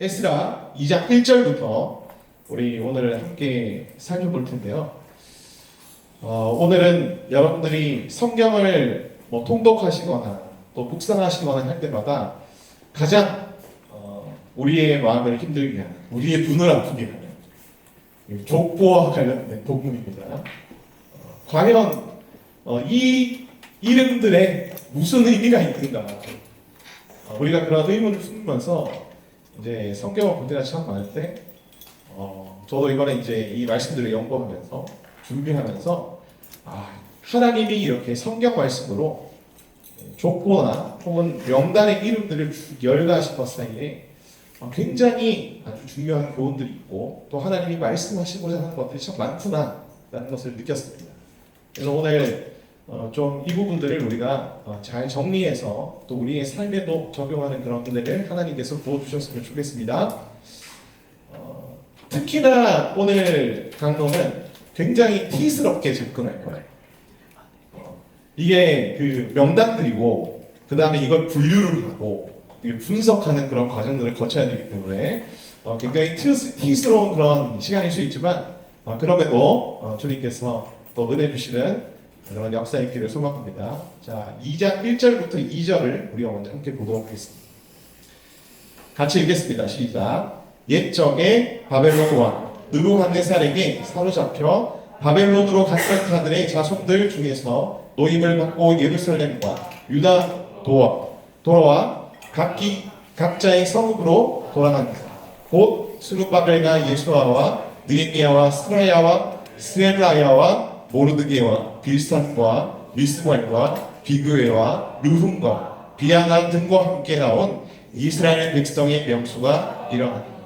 에스라 2장 1절부터 우리 오늘 함께 살펴볼 텐데요. 오늘은 여러분들이 성경을 통독하시거나 또 묵상하시거나 할 때마다 가장 우리의 마음을 힘들게 하는, 우리의 눈을 아프게 하는 족보와 관련된 복음입니다. 과연 이 이름들에 무슨 의미가 있는가? 우리가 그런 의문을 품으면서 이제 성경을 볼 때가 참 많을 때, 저도 이번에 이제 이 말씀들을 연구하면서 준비하면서 하나님이 이렇게 성경 말씀으로 족보나 혹은 명단의 이름들을 열거하신 것 사이에 굉장히 아주 중요한 교훈들이 있고 또 하나님이 말씀하시고자 하는 것들이 참 많구나라는 것을 느꼈습니다. 그래서 오늘 좀 이 부분들을 우리가 잘 정리해서 또 우리의 삶에도 적용하는 그런 분들을 하나님께서 부어주셨으면 좋겠습니다. 특히나 오늘 강론은 굉장히 티스럽게 접근할 거예요. 이게 그 명단들이고 그 다음에 이걸 분류를 하고 분석하는 그런 과정들을 거쳐야 되기 때문에 굉장히 티스러운 그런 시간일 수 있지만 그럼에도 주님께서 또 은혜 주시는 그런 역사의 길을 소망합니다. 자, 2장 1절부터 2절을 우리가 먼저 함께 보도록 하겠습니다. 같이 읽겠습니다. 시작. 옛적에 바벨론 왕 느부갓네살에게 사로잡혀 바벨론으로 갔던 자들의 자손들 중에서 노임을 받고 예루살렘과 유다 돌아와 각자의 성읍으로 돌아갑니다. 곧 스룹바벨과 예수아와 느헤미야와 스라야와 스엘라야와 모르드게와 빌산과 미스말과 비그웨와 르훔과 비아난 등과 함께 나온 이스라엘 백성의 명수가 일어납니다.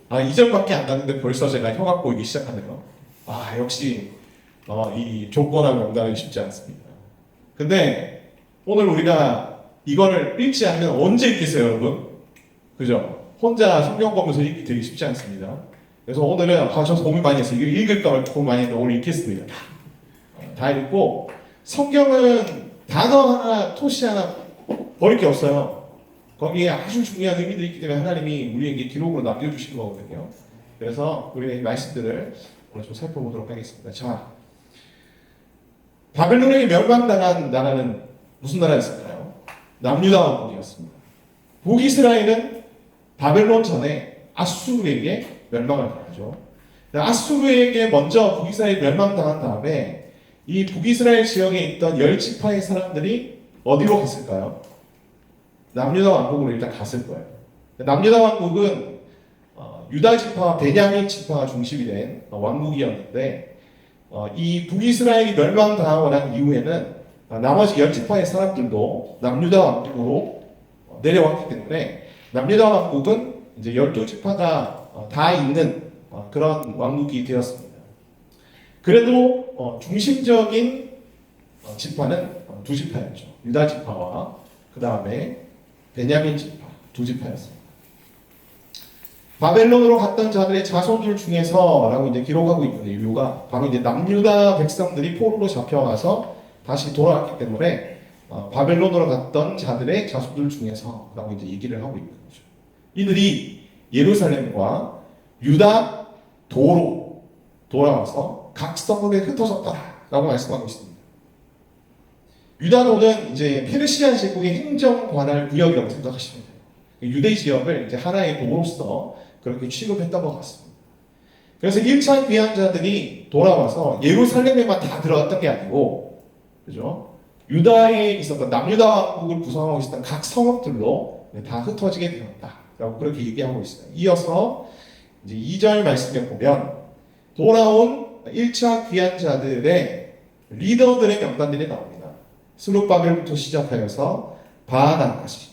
2절밖에 안 났는데 벌써 제가 혀가 꼬이기 시작하네요. 역시 이 조건과 명단은 쉽지 않습니다. 근데 오늘 우리가 이거를 읽지 않으면 언제 읽겠어요, 여러분? 그죠? 혼자 성경 보면서 읽기 되게 쉽지 않습니다. 그래서 오늘은 저 고민 많이 했어요. 이거 읽을까 말까 고민 많이 했는데 오늘 읽겠습니다. 다 읽고 성경은 단어 하나, 토시 하나 버릴 게 없어요. 거기에 아주 중요한 의미들이 있기 때문에 하나님이 우리에게 기록으로 남겨주신 거거든요. 그래서 우리의 말씀들을 오늘 좀 살펴보도록 하겠습니다. 자, 바벨론에게 멸망당한 나라는 무슨 나라였을까요? 남유다 왕국이었습니다. 북이스라엘은 바벨론 전에 아수르에게 멸망을 당하죠. 아수르에게 먼저 북이스라엘이 멸망당한 다음에 이 북이스라엘 지역에 있던 10지파의 사람들이 어디로 갔을까요? 남유다 왕국으로 일단 갔을 거예요. 남유다 왕국은 유다 지파와 베냐민 지파가 중심이 된 왕국이었는데 이 북이스라엘이 멸망당하고 난 이후에는 나머지 10지파의 사람들도 남유다 왕국으로 내려왔기 때문에 남유다 왕국은 이제 12지파가 다 있는 그런 왕국이 되었습니다. 그래도 중심적인 지파는 두 지파였죠. 유다 지파와 그 다음에 베냐민 지파 두 지파였습니다. 바벨론으로 갔던 자들의 자손들 중에서라고 이제 기록하고 있는 이유가 바로 이제 남유다 백성들이 포로로 잡혀가서 다시 돌아왔기 때문에 바벨론으로 갔던 자들의 자손들 중에서라고 이제 얘기를 하고 있는 거죠. 이들이 예루살렘과 유다 도로 돌아와서 각 성읍에 흩어졌다라고 말씀하고 있습니다. 유다도는 이제 페르시아 제국의 행정 관할 구역이라고 생각하시면 돼요. 유대 지역을 이제 하나의 도로로서 그렇게 취급했던 것 같습니다. 그래서 1차 귀환자들이 돌아와서 예루살렘에만 다 들어갔던 게 아니고, 그죠? 유다에 있었던 남유다 왕국을 구성하고 있었던 각 성읍들로 다 흩어지게 되었다라고 그렇게 얘기하고 있어요. 이어서 이제 2절 말씀에 보면 돌아온 1차 귀환자들의 리더들의 명단들이 나옵니다. 스룹바벨부터 시작하여서 바하나까지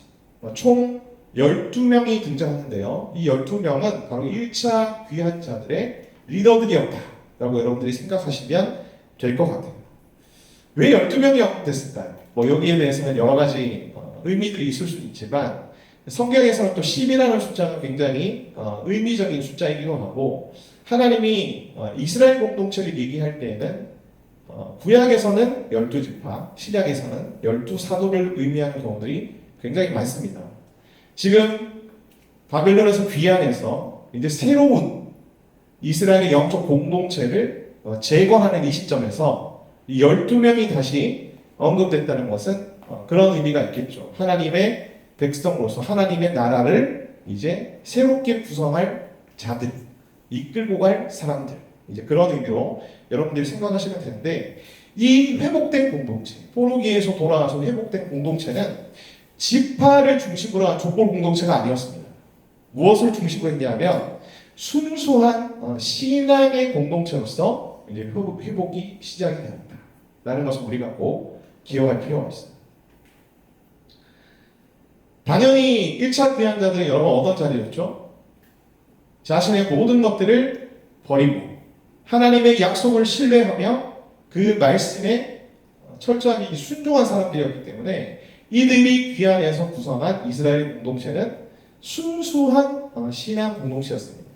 총 12명이 등장하는데요. 이 12명은 바로 1차 귀환자들의 리더들이었다라고 여러분들이 생각하시면 될 것 같아요. 왜 12명이 됐을까요? 여기에 대해서는 여러 가지 의미들이 있을 수 있지만 성경에서는 또 10이라는 숫자가 굉장히 의미적인 숫자이기도 하고 하나님이 이스라엘 공동체를 얘기할 때에는 구약에서는 12지파, 신약에서는 12사도를 의미하는 경우들이 굉장히 많습니다. 지금 바벨론에서 귀환해서 이제 새로운 이스라엘의 영적 공동체를 제거하는 이 시점에서 이 12명이 다시 언급됐다는 것은 그런 의미가 있겠죠. 하나님의 백성으로서 하나님의 나라를 이제 새롭게 구성할 자들, 이끌고 갈 사람들, 이제 그런 의미로 여러분들이 생각하시면 되는데, 이 회복된 공동체, 포로기에서 돌아와서 회복된 공동체는 지파를 중심으로 한 족보 공동체가 아니었습니다. 무엇을 중심으로 했냐면 순수한 신앙의 공동체로서 이제 회복이 시작이 되었다라는 것을 우리가 꼭 기억할 필요가 있습니다. 당연히 1차 귀환자들이 여러분 어떤 자리였죠? 자신의 모든 것들을 버리고 하나님의 약속을 신뢰하며 그 말씀에 철저하게 순종한 사람들이었기 때문에 이들이 귀환해서 구성한 이스라엘 공동체는 순수한 신앙 공동체였습니다.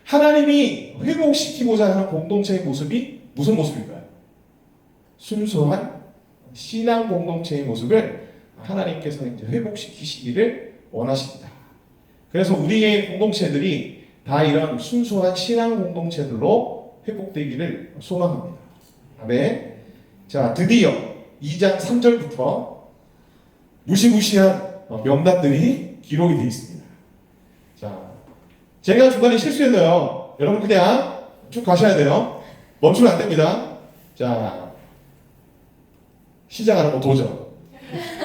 하나님이 회복시키고자 하는 공동체의 모습이 무슨 모습일까요? 순수한 신앙 공동체의 모습을 하나님께서 이제 회복시키시기를 원하십니다. 그래서 우리의 공동체들이 다 이런 순수한 신앙 공동체들로 회복되기를 소망합니다. 아멘. 자, 드디어 2장 3절부터 무시무시한 명단들이 기록이 되어 있습니다. 자, 제가 중간에 실수했어요. 여러분 그냥 쭉 가셔야 돼요. 멈추면 안 됩니다. 자, 시작하는 거 도전.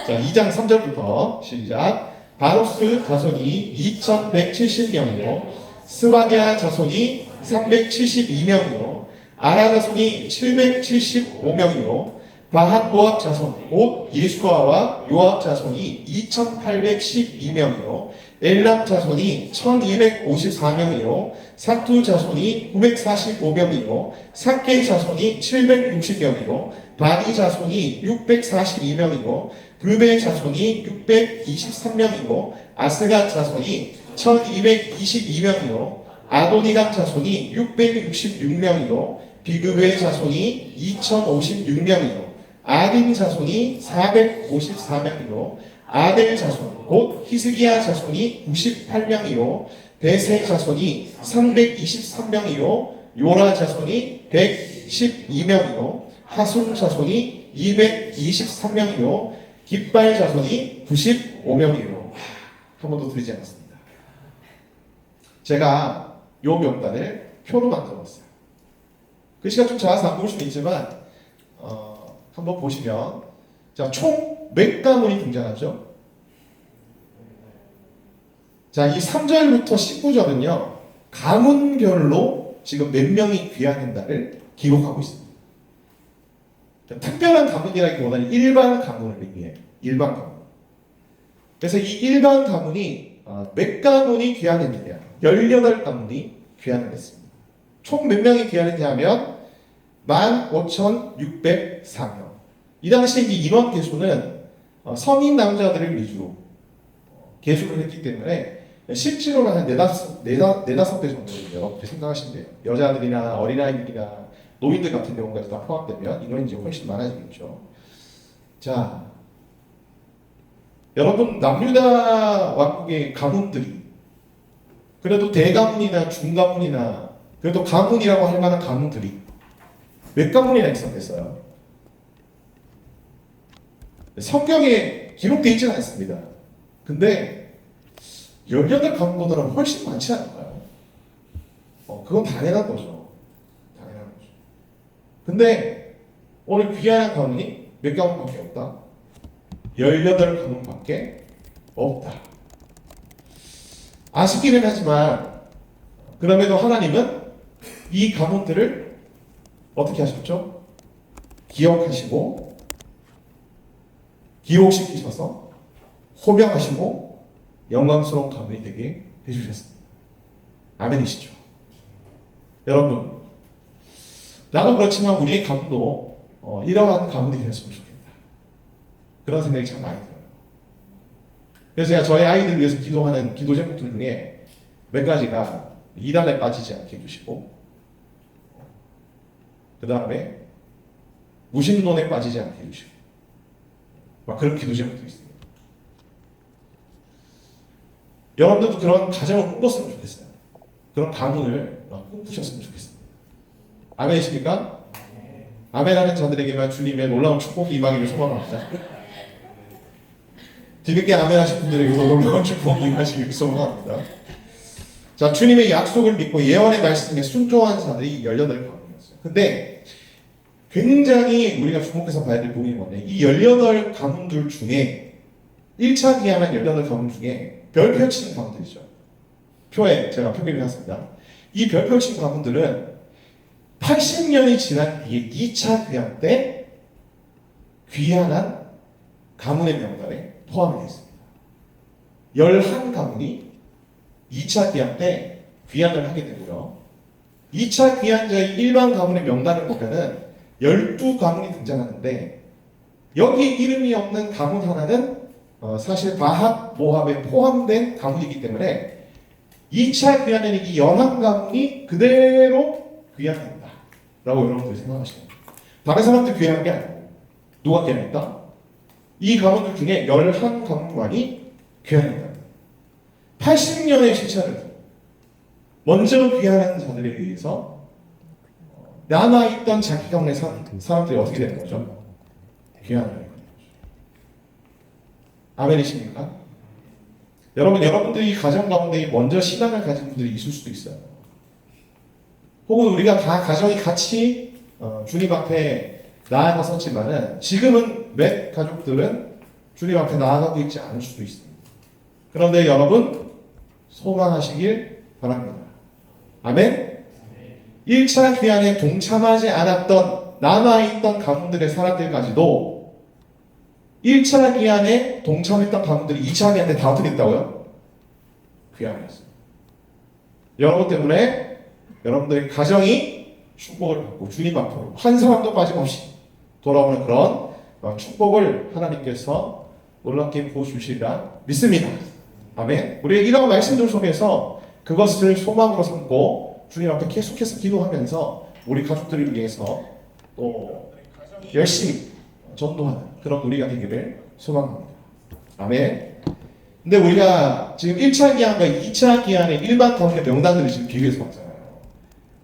자, 2장 3절부터 시작. 바로스 자손이 2170명이요 스바냐 자손이 372명이요 아라 자손이 775명이요 바한 모압 자손 곧 예수아와 요압 자손이 2812명이요 엘람 자손이 1254명이요 사투 자손이 945명이요 삭게 자손이 760명이요 바니 자손이 642명이고 브베 자손이 623명이고 아스가 자손이 1222명이요 아도니감 자손이 666명이요 비그베 자손이 2056명이요 아딘 자손이 454명이요 아델 자손 곧 히스기야 자손이 98명이요 베세 자손이 323명이요 요라 자손이 112명이요 하순 자손이 223명이요 깃발 자손이 95명이요 한 번도 들리지 않았습니다. 제가 요 명단을 표로 만들어봤어요. 글씨가 좀 작아서 안 보일 수는 있지만 한번 보시면 자, 총 몇 가문이 등장하죠? 자, 이 3절부터 19절은요 가문별로 지금 몇 명이 귀환한다를 기록하고 있습니다. 특별한 가문이라기보다는 일반 가문을 의미해요. 일반 가문. 그래서 이 일반 가문이 몇 가문이 귀환했느냐? 18가문이 귀환을 했습니다. 총 몇 명이 귀환했냐 하면 15,604명. 이 당시에 이 인원 개수는 성인 남자들을 위주로 개수를 했기 때문에 실제로는 한 네다섯 배 정도를 여러분들이 생각하시면 돼요. 여자들이나 어린아이들이나 노인들 같은 경우까지 다 포함되면 인원이 이제 훨씬 많아지겠죠. 자, 여러분 남유다 왕국의 가문들이 그래도 대가문이나 중가문이나 그래도 가문이라고 할 만한 가문들이 몇 가문이나 있었겠어요? 성경에 기록되어 있지는 않습니다. 근데 18가문보다는 훨씬 많지 않을까요? 그건 당연한 거죠. 당연한 거죠. 근데 오늘 귀환한 가문이 몇 가문밖에 없다? 18가문밖에 없다. 아쉽기는 하지만 그럼에도 하나님은 이 가문들을 어떻게 하셨죠? 기억하시고 기록시키셔서 호명하시고 영광스러운 가문이 되게 해주셨습니다. 아멘이시죠? 여러분, 나도 그렇지만 우리의 가문도 이러한 가문이 되었으면 좋겠다. 그런 생각이 참 많이 들어요. 그래서 제가 저희 아이들 위해서 기도하는 기도 제목들 중에 몇 가지가 이단에 빠지지 않게 해주시고, 그 다음에 무신론에 빠지지 않게 해주시고, 막 그런 기도 제목도 있습니다. 여러분들도 그런 가정을 꿈꿨으면 좋겠어요. 그런 가문을 꿈꾸셨으면 좋겠어요. 아멘이십니까? 아멘하는 자들에게만 주님의 놀라운 축복이 임하기를 소망합니다. 뒤늦게 아멘하신 분들에게도 놀라운 축복이 임하시기를 소망합니다. 자, 주님의 약속을 믿고 예언의 말씀에 순종한 자들이 18가문이었어요. 근데 굉장히 우리가 주목해서 봐야 될 부분이 뭔데, 이 18가문들 중에 1차 기한한 18가문 중에 별표 치는 가문들이죠. 표에 제가 표기를 해놨습니다. 이 별표 치는 가문들은 80년이 지난 뒤에 2차 귀환 때 귀환한 가문의 명단에 포함이 됐습니다. 11가문이 2차 귀환 때 귀환을 하게 되고요. 2차 귀환자의 일반 가문의 명단을 보면은 12가문이 등장하는데, 여기 이름이 없는 가문 하나는 사실 바합, 모합에 포함된 가문이기 때문에 2차 귀환에는 이 11가문이 그대로 귀환합니다 라고 여러분들이 생각하시면 돼요. 다른 사람들 귀환한 게 아니고 누가 귀환했다? 이 가문들 중에 11가문만이 귀환합니다. 80년의 시차를 두고 먼저 귀환한 자들에 의해서 남아있던 자기 가문의 사람들이 어떻게 되는 거죠? 귀환을 하는 거죠. 아멘이십니까? 여러분들이 가정 가운데 먼저 신앙을 가진 분들이 있을 수도 있어요. 혹은 우리가 다 가정이 같이 주님 앞에 나아갔었지만은 지금은 몇 가족들은 주님 앞에 나아가고 있지 않을 수도 있습니다. 그런데 여러분 소망하시길 바랍니다. 아멘? 1차 귀환에 동참하지 않았던 남아있던 가문들의 사람들까지도 1차 귀환에 동참했던 가문들이 2차 귀환 때 다 어떻게 됐다고요? 귀환했어요. 여러분 때문에 여러분들의 가정이 축복을 받고 주님 앞으로 한 사람도 빠짐없이 돌아오는 그런 축복을 하나님께서 놀랍게 부어주시리라 믿습니다. 아멘. 우리 이런 말씀들 속에서 그것을 소망으로 삼고 주님 앞에 계속해서 기도하면서 우리 가족들을 위해서 또 열심히 전도하는 그런 우리가 되기를 소망합니다. 아멘. 근데 우리가 지금 1차 기한과 2차 기한의 일반 가운데 명단들을 지금 비교해서 봤잖아요.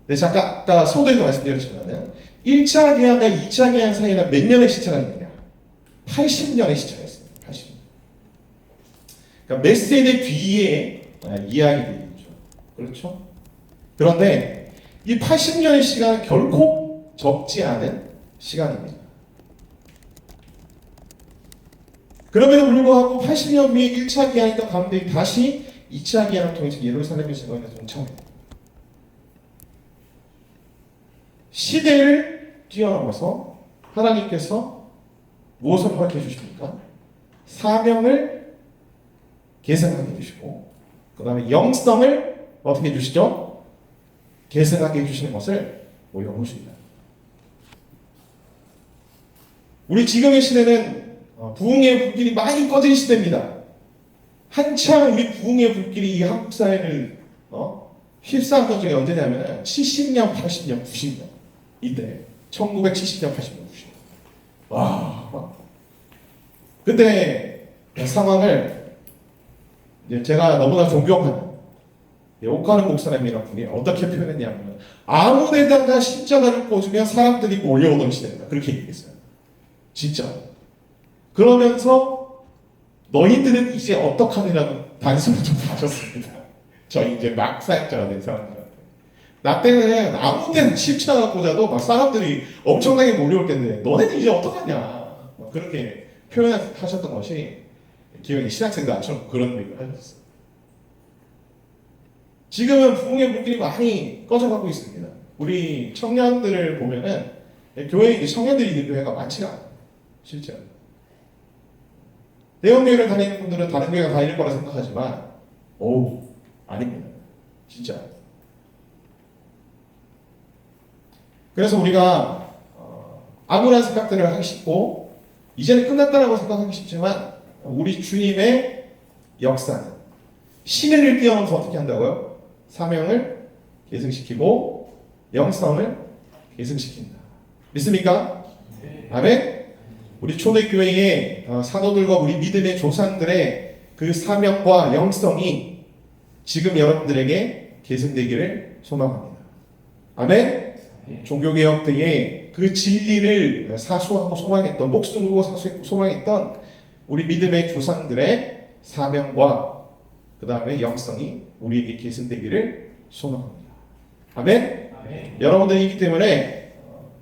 근데 잠깐 아까 서두에서 말씀드렸지만 1차 기한과 2차 기한 사이에는 몇 년의 시차가 있느냐? 80년의 시차가 있습니다. 80년. 그러니까 몇 세대 뒤에 이야기들이죠. 그렇죠? 그런데 이 80년의 시간은 결코 적지 않은 시간입니다. 그럼에도 불구하고 80년 후에 1차 기한했던 가문들이 다시 2차 기한을 통해서 예루살렘에 제거해서 동참합니다. 시대를 뛰어넘어서 하나님께서 무엇을 허락해 주십니까? 사명을 계승하게 해주시고 그 다음에 영성을 어떻게 해주시죠? 계승하게 해주시는 것을 보여주십니다. 우리 지금의 시대는 부흥의 불길이 많이 꺼진 시대입니다. 한창 우리 부흥의 불길이 이 한국 사회를 휩싸았던 적이 언제냐면 70년, 80년, 90년 이때 1970년, 80년, 90년 와 그때 상황을 제가 너무나 존경하는 옥하는 목사님이라는 분이 어떻게 표현했냐면 아무 데다가 십자가를 꽂으면 사람들이 몰려오던 시대입니다. 그렇게 얘기했어요. 진짜. 그러면서 너희들은 이제 어떡하느냐고 단숨을 좀 하셨습니다. 저희 이제 막 사역자가 된 사람들한테. 나 때는 아무 데나 십자가 꽂아도 막 사람들이 엄청나게 몰려올 텐데 너네는 이제 어떡하냐. 그렇게 표현하셨던 것이 기억이 신학생들처럼 그런 얘기를 하셨어요. 지금은 부흥의 불길이 많이 꺼져가고 있습니다. 우리 청년들을 보면은 교회에 청년들이 있는 교회가 많지가 않아요. 실제로. 대형교회를 다니는 분들은 다른 교회가 다닐 거라 생각하지만 아닙니다. 진짜. 그래서 우리가 아무런 생각들을 하기 쉽고 이제는 끝났다라고 생각하기 쉽지만 우리 주님의 역사는 시대를 뛰어넘어서 어떻게 한다고요? 사명을 계승시키고 영성을 계승시킨다. 믿습니까? 아멘? 우리 초대교회의 사도들과 우리 믿음의 조상들의 그 사명과 영성이 지금 여러분들에게 계승되기를 소망합니다. 아멘? 종교개혁 때에 그 진리를 사수하고 소망했던, 목숨 걸고 사수했고 소망했던 우리 믿음의 조상들의 사명과 그 다음에 영성이 우리에게 계승되기를 소망합니다. 아멘? 여러분들이기 때문에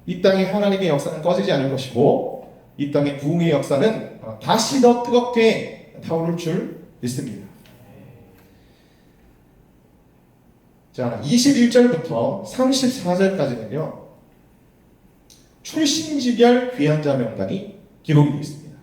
이 땅에 하나님의 역사는 꺼지지 않을 것이고 이 땅의 부흥의 역사는 다시 더 뜨겁게 타오를 줄 믿습니다. 자, 21절부터 34절까지는요, 출신지별 귀환자 명단이 기록이 되어 있습니다.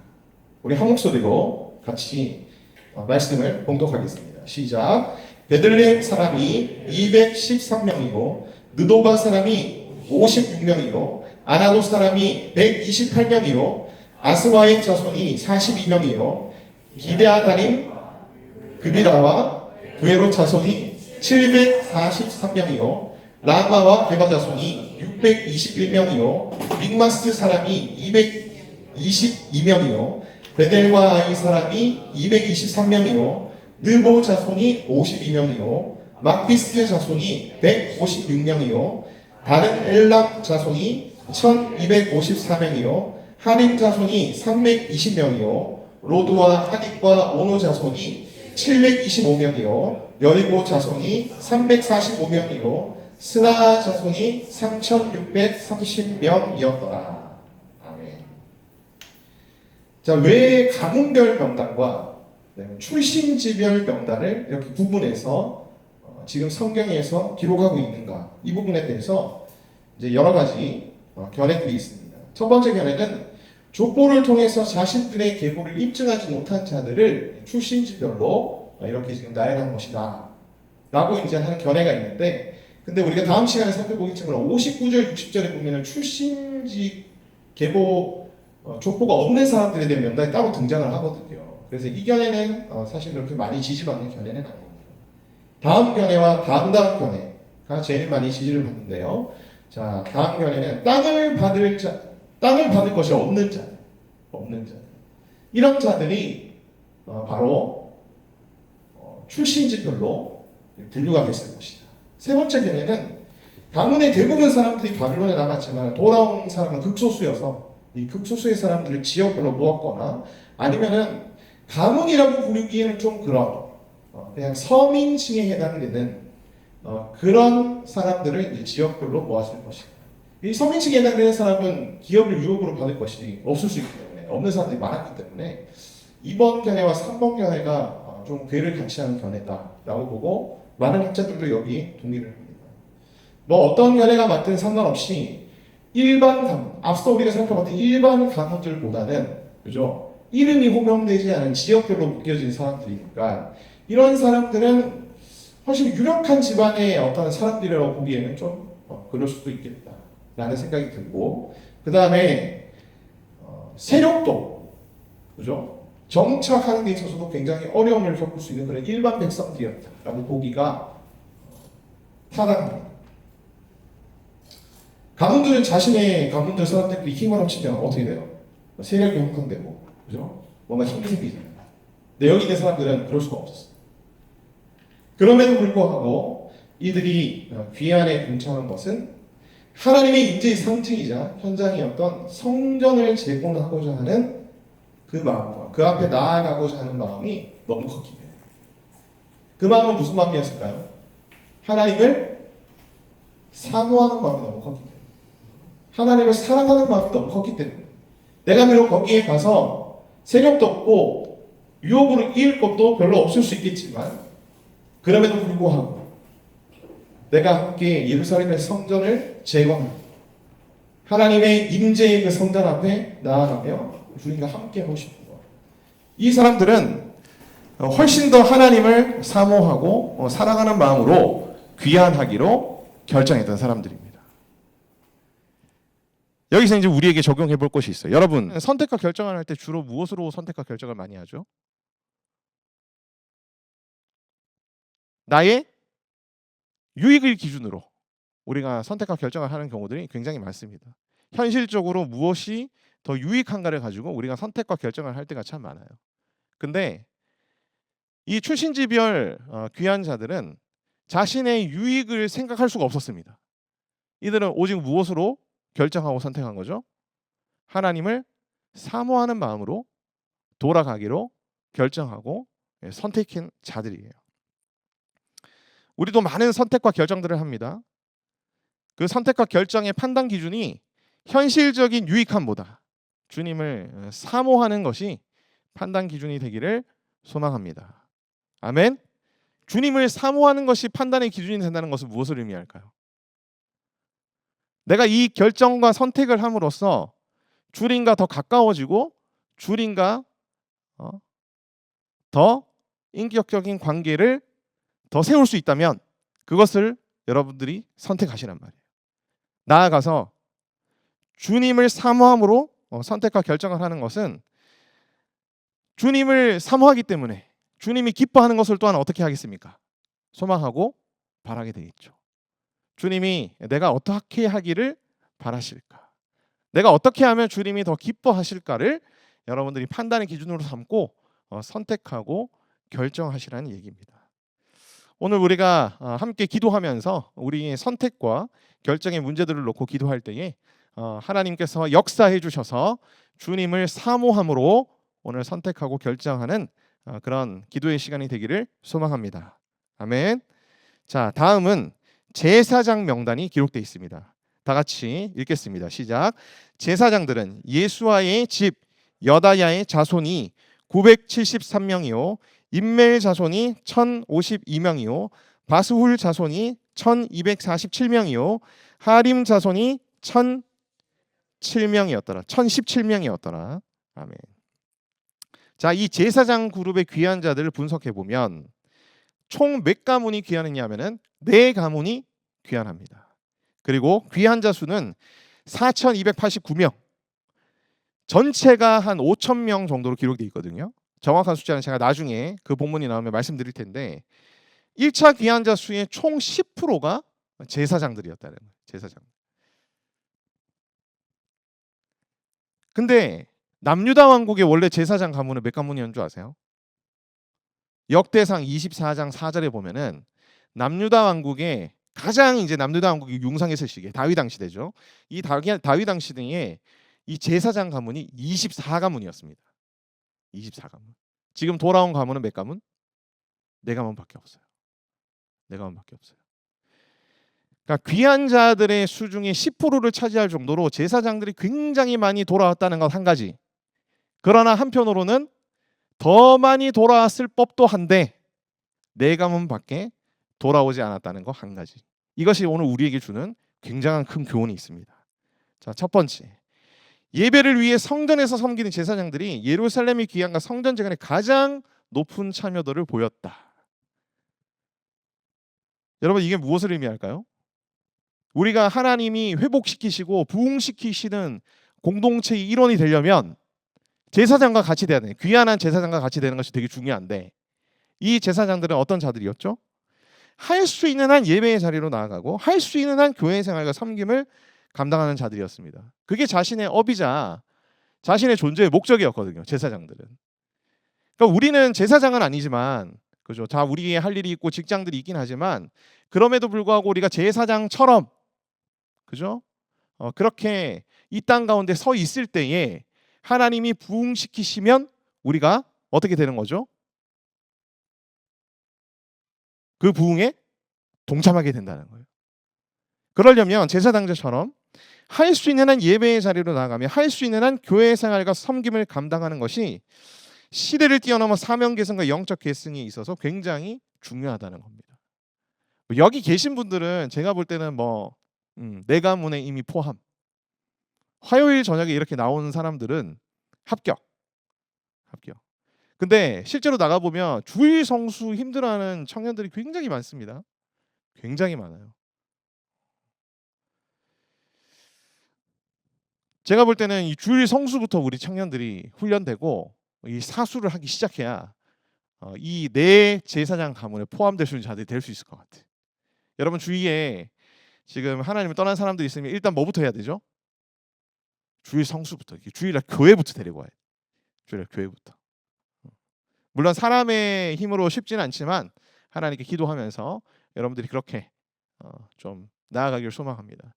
우리 한 목소리로 같이 말씀을 봉독하겠습니다. 시작. 베들레헴 사람이 213명이고 느도바 사람이 56명이요 아나도 사람이 128명이요 아스와의 자손이 42명이요 기데아다림 그비라와 그에로 자손이 743명이요 라마와 베바 자손이 621명이요 믹마스 사람이 222명이요 베델과 아이 사람이 223명이요 느보 자손이 52명이요 막비스트 자손이 156명이요 다른 엘람 자손이 1254명이요 하림 자손이 320명이요 로드와 하딕과 오노 자손이 725명이요 여리고 자손이 345명이요 스나 자손이 3630명이었더라. 아멘. 자, 왜 가문별 명단과 출신지별 명단을 이렇게 구분해서 지금 성경에서 기록하고 있는가, 이 부분에 대해서 이제 여러 가지 견해들이 있습니다. 첫 번째 견해는 족보를 통해서 자신들의 계보를 입증하지 못한 자들을 출신지별로 이렇게 지금 나열한 것이다 라고 이제 하는 견해가 있는데, 근데 우리가 다음 시간에 살펴보겠지만 59절, 60절에 보면은 출신지 계보 족보가 없는 사람들에 대한 명단이 따로 등장을 하거든요. 그래서 이 견해는 사실 그렇게 많이 지지받는 견해는 아닙니다. 다음 견해와 다음 견해가 제일 많이 지지를 받는데요. 자, 다음 견해는 땅을 받을 것이 없는 자. 이런 자들이 바로 출신지별로 분류가 됐을 것이다. 세 번째 견해는 가문의 대부분 사람들이 바빌론에 남았지만 돌아온 사람은 극소수여서 이 극소수의 사람들을 지역별로 모았거나 아니면은 가문이라고 부르기에는 좀 그냥 서민층에 해당되는 그런 사람들을 이제 지역별로 모았을 것이다. 이 서민층에 해당되는 사람은 기업을 유혹으로 받을 것이 없을 수 있기 때문에, 없는 사람들이 많았기 때문에 2번 견해와 3번 견해가 좀 괴를 같이 하는 견해다라고 보고 많은 학자들도 여기 동의를 합니다. 뭐 어떤 견해가 맞든 상관없이 일반 가문, 앞서 우리가 생각해봤던 일반 가문들보다는, 그죠? 이름이 호명되지 않은 지역별로 묶여진 사람들이니까 이런 사람들은 훨씬 유력한 집안의 어떤 사람들이라고 보기에는 좀 그럴 수도 있겠다라는 생각이 들고, 그 다음에 세력도, 그죠? 정착하는 데 있어서도 굉장히 어려움을 겪을 수 있는 그런 일반 백성들이었다라고 보기가 타당합니다. 가문들은 자신의 가문들 사람들끼리 힘을 합치면 어떻게 돼요? 세력이 형성되고, 그죠? 뭔가 힘이 생기잖아요. 근데 여기 있는 사람들은 그럴 수가 없었어요. 그럼에도 불구하고 이들이 귀환에 동참한 것은 하나님의 인재의 상징이자 현장이었던 성전을 재건하고자 하는 그 마음과 그 앞에 나아가고자 하는 마음이 너무 컸기 때문에. 그 마음은 무슨 마음이었을까요? 하나님을 사모하는 마음이 너무 컸기 때문에. 하나님을 사랑하는 마음이 너무 컸기 때문에. 내가 비록 거기에 가서 세력도 없고 유혹으로 이을 것도 별로 없을 수 있겠지만 그럼에도 불구하고 내가 함께 예루살렘의 성전을 재건하고 하나님의 임재의 그 성전 앞에 나아가며 주님과 함께 하고 싶은 것. 이 사람들은 훨씬 더 하나님을 사모하고 사랑하는 마음으로 귀환하기로 결정했던 사람들입니다. 여기서 이제 우리에게 적용해 볼 것이 있어요. 여러분, 선택과 결정을 할 때 주로 무엇으로 선택과 결정을 많이 하죠? 나의 유익을 기준으로 우리가 선택과 결정을 하는 경우들이 굉장히 많습니다. 현실적으로 무엇이 더 유익한가를 가지고 우리가 선택과 결정을 할 때가 참 많아요. 근데 이 출신지별 귀한 자들은 자신의 유익을 생각할 수가 없었습니다. 이들은 오직 무엇으로 결정하고 선택한 거죠? 하나님을 사모하는 마음으로 돌아가기로 결정하고 선택한 자들이에요. 우리도 많은 선택과 결정들을 합니다. 그 선택과 결정의 판단 기준이 현실적인 유익함보다 주님을 사모하는 것이 판단 기준이 되기를 소망합니다. 아멘. 주님을 사모하는 것이 판단의 기준이 된다는 것은 무엇을 의미할까요? 내가 이 결정과 선택을 함으로써 주님과 더 가까워지고 주님과 더 인격적인 관계를 더 세울 수 있다면 그것을 여러분들이 선택하시란 말이에요. 나아가서 주님을 사모함으로 선택과 결정을 하는 것은 주님을 사모하기 때문에 주님이 기뻐하는 것을 또한 어떻게 하겠습니까? 소망하고 바라게 되겠죠. 주님이 내가 어떻게 하기를 바라실까? 내가 어떻게 하면 주님이 더 기뻐하실까를 여러분들이 판단의 기준으로 삼고 선택하고 결정하시라는 얘기입니다. 오늘 우리가 함께 기도하면서 우리의 선택과 결정의 문제들을 놓고 기도할 때에 하나님께서 역사해 주셔서 주님을 사모함으로 오늘 선택하고 결정하는 그런 기도의 시간이 되기를 소망합니다. 아멘. 자, 다음은 제사장 명단이 기록되어 있습니다. 다 같이 읽겠습니다. 시작. 제사장들은 예수아의 집 여다야의 자손이 973명이요 임멜 자손이 1052명이요 바스훌 자손이 1247명이요 하림 자손이 1007명이었더라. 1017명이었더라. 아멘. 자, 이 제사장 그룹의 귀한 자들을 분석해 보면 총 몇 가문이 귀하느냐 하면은 4가문이 귀한합니다. 그리고 귀한 자 수는 4289명. 전체가 한 5,000명 정도로 기록되어 있거든요. 정확한 숫자는 제가 나중에 그 본문이 나오면 말씀드릴 텐데 1차 귀한 자 수의 총 10%가 제사장들이었다는 거예요. 제사장. 근데 남유다 왕국의 원래 제사장 가문은 몇 가문이었는 줄 아세요? 역대상 24장 4절에 보면은 남유다 왕국의 가장 이제 남유다 왕국이 융성했을 시기에 다윗 왕 시대죠. 이 다윗 왕 시대에 이 제사장 가문이 24가문이었습니다. 24가문. 지금 돌아온 가문은 몇 가문? 4가문밖에 없어요. 4가문밖에 없어요. 그러니까 귀한 자들의 수 중에 10%를 차지할 정도로 제사장들이 굉장히 많이 돌아왔다는 것 한 가지. 그러나 한편으로는 더 많이 돌아왔을 법도 한데 4가문밖에 돌아오지 않았다는 거 한 가지. 이것이 오늘 우리에게 주는 굉장한 큰 교훈이 있습니다. 자, 첫 번째. 예배를 위해 성전에서 섬기는 제사장들이 예루살렘의 귀향과 성전 재건에 가장 높은 참여도를 보였다. 여러분, 이게 무엇을 의미할까요? 우리가 하나님이 회복시키시고 부흥시키시는 공동체의 일원이 되려면 제사장과 같이 돼야 돼. 귀한 제사장과 같이 되는 것이 되게 중요한데 이 제사장들은 어떤 자들이었죠? 할 수 있는 한 예배의 자리로 나아가고 할 수 있는 한 교회 생활과 섬김을 감당하는 자들이었습니다. 그게 자신의 업이자 자신의 존재의 목적이었거든요. 제사장들은. 그러니까 우리는 제사장은 아니지만 그죠? 다 우리의 할 일이 있고 직장들이 있긴 하지만 그럼에도 불구하고 우리가 제사장처럼 그죠? 그렇게 이 땅 가운데 서 있을 때에 하나님이 부흥시키시면 우리가 어떻게 되는 거죠? 그 부흥에 동참하게 된다는 거예요. 그러려면 제사장들처럼 할 수 있는 한 예배의 자리로 나아가며 할 수 있는 한 교회 생활과 섬김을 감당하는 것이 시대를 뛰어넘어 사명 계승과 영적 계승에 있어서 굉장히 중요하다는 겁니다. 여기 계신 분들은 제가 볼 때는 네 가문에 이미 포함. 화요일 저녁에 이렇게 나오는 사람들은 합격. 근데 실제로 나가보면 주일 성수 힘들어하는 청년들이 굉장히 많습니다. 굉장히 많아요. 제가 볼 때는 이 주일 성수부터 우리 청년들이 훈련되고 이 사수를 하기 시작해야 이 네 제사장 가문에 포함될 수 있는 자들이 될 수 있을 것 같아요. 여러분 주위에 지금 하나님을 떠난 사람들이 있으면 일단 뭐부터 해야 되죠? 주일 성수부터, 주일날 교회부터 데리고 와야 돼. 주일날 교회부터. 물론 사람의 힘으로 쉽지는 않지만 하나님께 기도하면서 여러분들이 그렇게 좀 나아가길 소망합니다.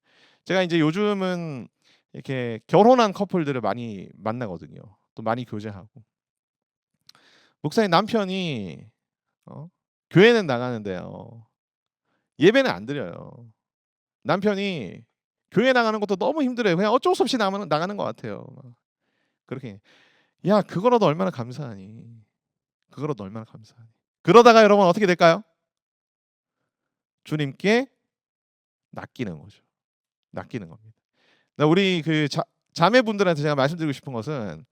제가 이제 요즘은 이렇게 결혼한 커플들을 많이 만나거든요. 또 많이 교제하고. 목사님 남편이 교회는 나가는데요. 예배는 안 드려요. 남편이 교회 나가는 것도 너무 힘들어요. 그냥 어쩔 수 없이 나가는 것 같아요. 그렇게 야 그거라도 얼마나 감사하니. 그거라도 얼마나 감사하니. 그러다가 여러분 어떻게 될까요? 주님께 낚이는 거죠. 낚이는 겁니다. 우리 그 자매분들한테 제가 말씀드리고 싶은 것은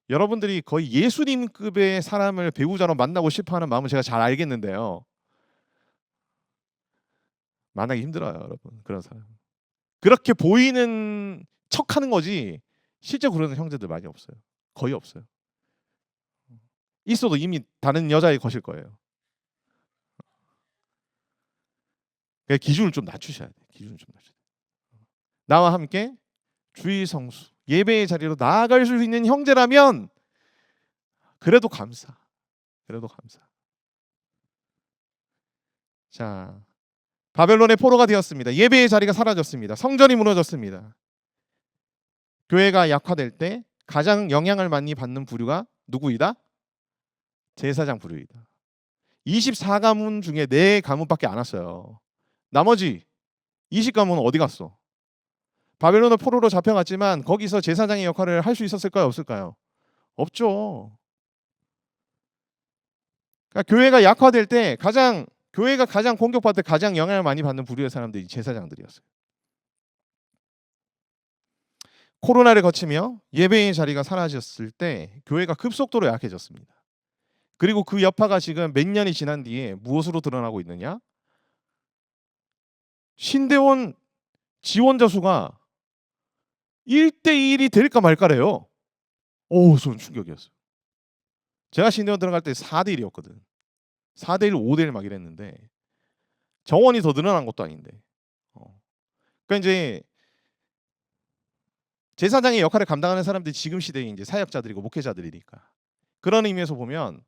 여러분들이 거의 예수님급의 사람을 배우자로 만나고 싶어하는 마음은 제가 잘 알겠는데요. 만나기 힘들어요, 여러분. 그런 사람. 그렇게 보이는 척하는 거지 실제 그러는 형제들 많이 없어요. 거의 없어요. 있어도 이미 다른 여자에 거실 거예요. 그러니까 기준을 좀 낮추셔야 돼요. 기준을 좀 낮추셔야 돼요. 나와 함께 주의 성수 예배의 자리로 나아갈 수 있는 형제라면 그래도 감사. 그래도 감사. 자, 바벨론의 포로가 되었습니다. 예배의 자리가 사라졌습니다. 성전이 무너졌습니다. 교회가 약화될 때 가장 영향을 많이 받는 부류가 누구이다? 제사장 부류이다. 24가문 중에 4가문밖에 안 왔어요. 나머지 20가문은 어디 갔어? 바벨론의 포로로 잡혀갔지만 거기서 제사장의 역할을 할 수 있었을까요? 없을까요? 없죠. 그러니까 교회가 약화될 때 교회가 가장 공격받을 때 가장 영향을 많이 받는 부류의 사람들이 제사장들이었어요. 코로나를 거치며 예배의 자리가 사라졌을 때 교회가 급속도로 약해졌습니다. 그리고 그 여파가 지금 몇 년이 지난 뒤에 무엇으로 드러나고 있느냐? 신대원 지원자 수가 1대1이 될까 말까래요. 오, 저는 충격이었어요. 제가 신대원 들어갈 때 4대1이었거든. 4대1, 5대1 막 이랬는데 정원이 더 늘어난 것도 아닌데. 그러니까 이제 제사장의 역할을 감당하는 사람들이 지금 시대에 이제 사역자들이고 목회자들이니까 그런 의미에서 보면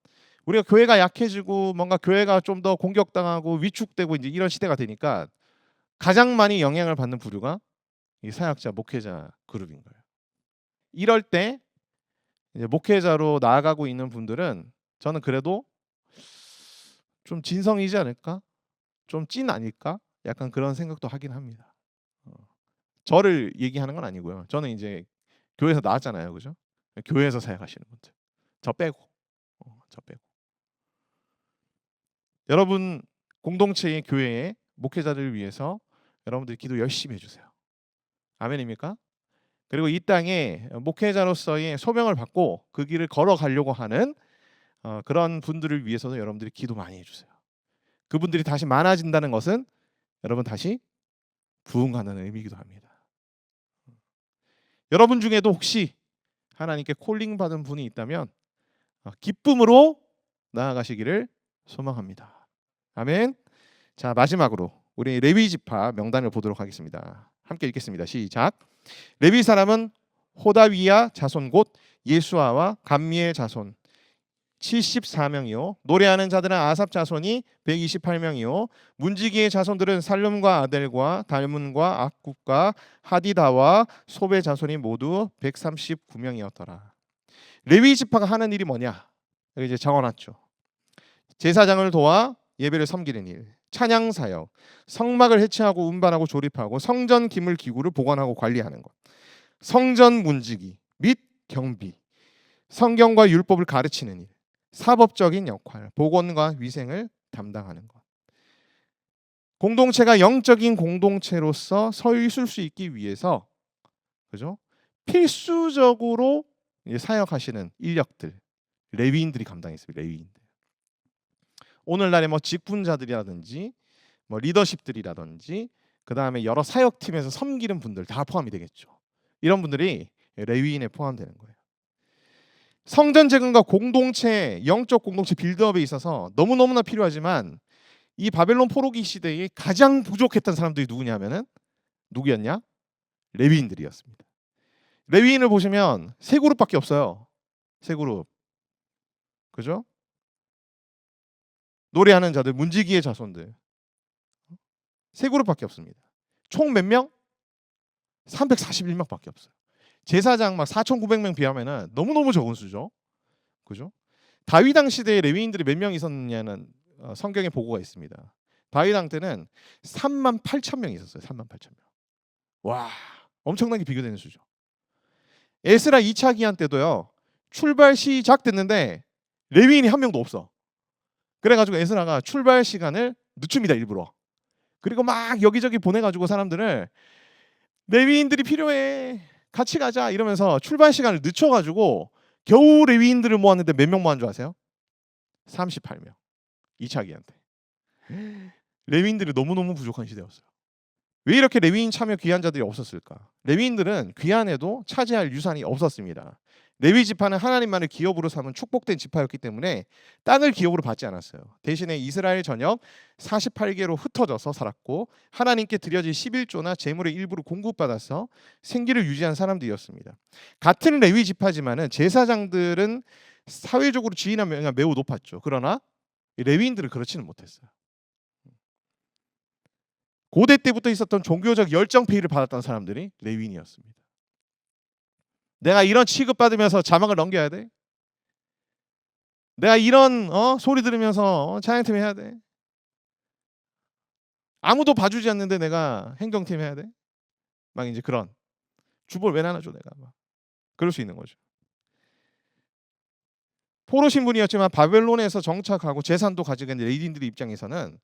우리가 교회가 약해지고 뭔가 교회가 좀 더 공격당하고 위축되고 이제 이런 시대가 되니까 가장 많이 영향을 받는 부류가 이 사역자 목회자 그룹인 거예요. 이럴 때 이제 목회자로 나아가고 있는 분들은 저는 그래도 좀 진성이지 않을까? 좀 찐 아닐까? 약간 그런 생각도 하긴 합니다. 저를 얘기하는 건 아니고요. 저는 이제 교회에서 나왔잖아요, 그죠? 교회에서 사역하시는 분들, 저 빼고, 저 빼고. 여러분 공동체의 교회의 목회자들을 위해서 여러분들이 기도 열심히 해주세요. 아멘입니까? 그리고 이 땅에 목회자로서의 소명을 받고 그 길을 걸어가려고 하는 그런 분들을 위해서도 여러분들이 기도 많이 해주세요. 그분들이 다시 많아진다는 것은 여러분 다시 부흥하는 의미이기도 합니다. 여러분 중에도 혹시 하나님께 콜링 받은 분이 있다면 기쁨으로 나아가시기를 소망합니다. 아멘. 자, 마지막으로 우리 레위 지파 명단을 보도록 하겠습니다. 함께 읽겠습니다. 시작. 레위 사람은 호다위야 자손 곧 예수아와 감미엘 자손 74명이요. 노래하는 자들은 아삽 자손이 128명이요. 문지기의 자손들은 살룸과 아델과 달문과 악굽과 하디다와 소베 자손이 모두 139명이었더라. 레위 지파가 하는 일이 뭐냐? 여기 이제 적어놨죠. 제사장을 도와 예배를 섬기는 일, 찬양 사역, 성막을 해체하고 운반하고 조립하고 성전 기물 기구를 보관하고 관리하는 것, 성전 문지기 및 경비, 성경과 율법을 가르치는 일, 사법적인 역할, 보건과 위생을 담당하는 것. 공동체가 영적인 공동체로서 서 있을 수 있기 위해서 그죠? 필수적으로 사역하시는 인력들, 레위인들이 감당했습니다. 레위인들. 오늘날의 뭐 직분자들이라든지 뭐 리더십들이라든지 그 다음에 여러 사역팀에서 섬기는 분들 다 포함이 되겠죠. 이런 분들이 레위인에 포함되는 거예요. 성전 재건과 공동체, 영적 공동체 빌드업에 있어서 너무너무나 필요하지만 이 바벨론 포로기 시대에 가장 부족했던 사람들이 누구냐면은 누구였냐? 레위인들이었습니다. 레위인을 보시면 세 그룹밖에 없어요. 세 그룹. 그죠? 노래하는 자들, 문지기의 자손들. 세 그룹밖에 없습니다. 총 몇 명? 341명밖에 없어요. 제사장 막 4,900명 비하면은 너무너무 적은 수죠. 그죠? 다윗 당 시대에 레위인들이 몇 명 있었느냐는 성경에 보고가 있습니다. 다윗 당 때는 38,000명 있었어요. 38,000명. 와, 엄청나게 비교되는 수죠. 에스라 2차 기한 때도요. 출발 시작 됐는데 레위인이 한 명도 없어. 그래가지고 에스라가 출발 시간을 늦춥니다. 일부러. 그리고 막 여기저기 보내가지고 사람들을 레위인들이 필요해. 같이 가자 이러면서 출발 시간을 늦춰가지고 겨우 레위인들을 모았는데 몇 명 모은 줄 아세요? 38명. 2차 기한 때. 레위인들이 너무너무 부족한 시대였어요. 왜 이렇게 레위인 참여 귀환자들이 없었을까? 레위인들은 귀환에도 차지할 유산이 없었습니다. 레위 지파는 하나님만을 기업으로 삼은 축복된 지파였기 때문에 땅을 기업으로 받지 않았어요. 대신에 이스라엘 전역 48개로 흩어져서 살았고 하나님께 드려질 11조나 재물의 일부를 공급받아서 생기를 유지한 사람들이었습니다. 같은 레위 지파지만은 제사장들은 사회적으로 지위나 명예가 매우 높았죠. 그러나 레위인들은 그렇지는 못했어요. 고대 때부터 있었던 종교적 열정 페이를 받았던 사람들이 레위인이었습니다. 내가 이런 취급받으면서 자막을 넘겨야 돼? 내가 이런 소리 들으면서 찬양팀 해야 돼? 아무도 봐주지 않는데 내가 행정팀 해야 돼? 막 이제 그런 주볼 왜 나눠줘 내가 막 그럴 수 있는 거죠. 포로 신분이었지만 바벨론에서 정착하고 재산도 가지고 있는 레위인들 입장에서는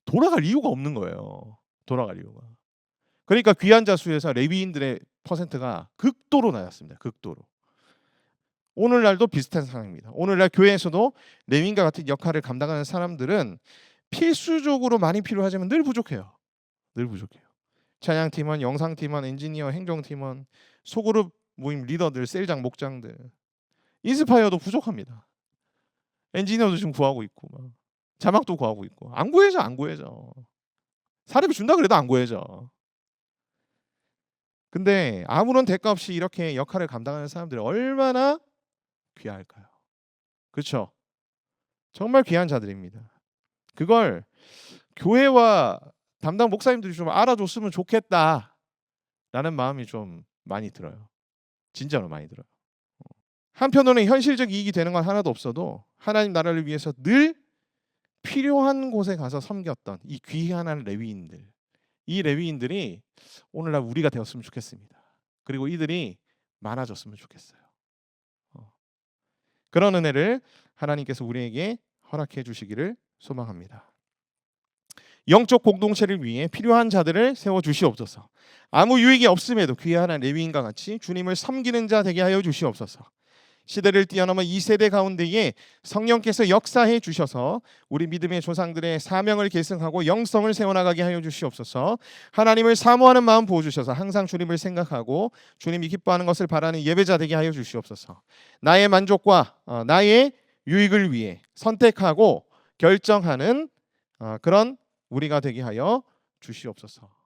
돌아갈 이유가 없는 거예요. 돌아갈 이유가. 그러니까 귀환자 수에서 레위인들의 퍼센트가 극도로 낮았습니다. 극도로. 오늘날도 비슷한 상황입니다. 오늘날 교회에서도 레위인과 같은 역할을 감당하는 사람들은 필수적으로 많이 필요하지만 늘 부족해요. 늘 부족해요. 찬양팀원, 영상팀원, 엔지니어, 행정팀원, 소그룹 모임 리더들, 셀장, 목장들. 인스파이어도 부족합니다. 엔지니어도 지금 구하고 있고 막. 자막도 구하고 있고. 안 구해져. 안 구해져. 사람이 준다 그래도 안 구해져. 근데 아무런 대가 없이 이렇게 역할을 감당하는 사람들이 얼마나 귀할까요? 그렇죠? 정말 귀한 자들입니다. 그걸 교회와 담당 목사님들이 좀 알아줬으면 좋겠다라는 마음이 좀 많이 들어요. 진짜로 많이 들어요. 한편으로는 현실적 이익이 되는 건 하나도 없어도 하나님 나라를 위해서 늘 필요한 곳에 가서 섬겼던 이 귀한 레위인들, 이 레위인들이 오늘날 우리가 되었으면 좋겠습니다. 그리고 이들이 많아졌으면 좋겠어요. 그런 은혜를 하나님께서 우리에게 허락해 주시기를 소망합니다. 영적 공동체를 위해 필요한 자들을 세워 주시옵소서. 아무 유익이 없음에도 귀한 레위인과 같이 주님을 섬기는 자 되게 하여 주시옵소서. 시대를 뛰어넘어 이 세대 가운데에 성령께서 역사해 주셔서 우리 믿음의 조상들의 사명을 계승하고 영성을 세워나가게 하여 주시옵소서. 하나님을 사모하는 마음 부어주셔서 항상 주님을 생각하고 주님이 기뻐하는 것을 바라는 예배자 되게 하여 주시옵소서. 나의 만족과 나의 유익을 위해 선택하고 결정하는 그런 우리가 되게 하여 주시옵소서.